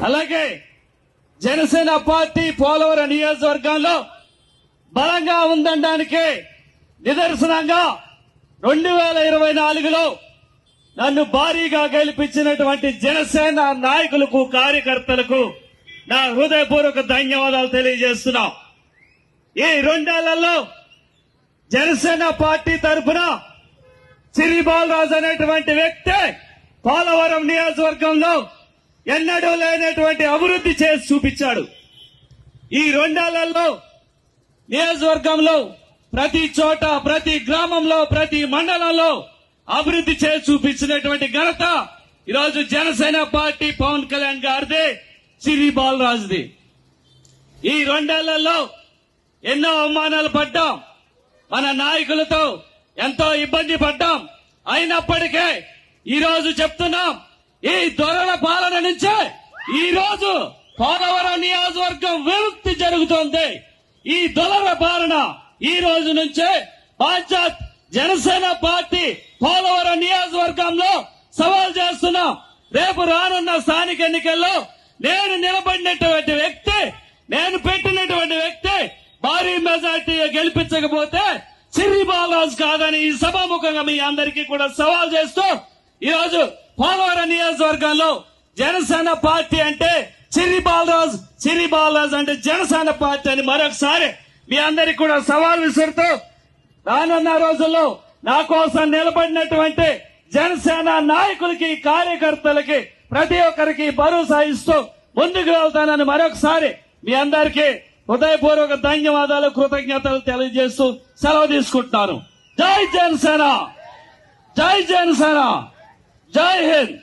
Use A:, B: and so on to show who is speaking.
A: అలాగే జనసేన పార్టీ పోలవరం నియోజకవర్గంలో బలంగా ఉందనడానికి నిదర్శనంగా 2024లో నన్ను భారీగా గెలిపించినటువంటి జనసేన నాయకులకు కార్యకర్తలకు నా హృదయపూర్వక ధన్యవాదాలు తెలియజేస్తున్నా. ఈ 2 ఏళ్లలో జనసేన పార్టీ తరఫున సిరి బాలరాజు అనేటువంటి వ్యక్తి పోలవరం నియోజకవర్గంలో ఎన్నడూ లేనటువంటి అభివృద్ధి చేసి చూపించాడు. ఈ 2 ఏళ్లలో నియోజకవర్గంలో ప్రతి చోట, ప్రతి గ్రామంలో, ప్రతి మండలంలో అభివృద్ధి చేసి చూపించినటువంటి ఘనత ఈరోజు జనసేన పార్టీ పవన్ కళ్యాణ్ గారిది, సిరి బాలరాజుది. ఈ 2 ఏళ్లలో ఎన్నో అవమానాలు పడ్డాం, మన నాయకులతో ఎంతో ఇబ్బంది పడ్డాం. అయినప్పటికీ ఈ రోజు చెప్తున్నాం, ఈ దొరల పాలన నుంచే ఈ రోజు పోలవరం నియోజకవర్గం విముక్తి జరుగుతోంది. ఈ దొరల పాలన ఈ రోజు నుంచే బాధ్యత జనసేన పార్టీ పోలవరం నియోజకవర్గంలో సవాల్ చేస్తున్నాం. రేపు రానున్న స్థానిక ఎన్నికల్లో నేను నిలబడినటువంటి వ్యక్తి, నేను పెట్టినటువంటి వ్యక్తి భారీ మెజార్టీ గెలిపించకపోతే సిరి బాలరాజు కాదని ఈ సభాముఖంగా మీ అందరికీ కూడా సవాల్ చేస్తూ ఈరోజు పోలవరం నియోజకవర్గంలో జనసేన పార్టీ అంటే సిరి బాలరాజు, సిరి బాలరాజు అంటే జనసేన పార్టీ అని మరొకసారి మీ అందరికీ కూడా సవాల్ విసురుతూ రానున్న రోజుల్లో నా కోసం నిలబడినటువంటి జనసేన నాయకులకి, కార్యకర్తలకి ప్రతి ఒక్కరికి భరోసా ఇస్తూ ముందుకు వెళ్తానని మరొకసారి మీ అందరికీ హృదయపూర్వక ధన్యవాదాలు, కృతజ్ఞతలు తెలియజేస్తూ సెలవు తీసుకుంటున్నాను. జై జనసేన, జై జనసేన, జై హింద్.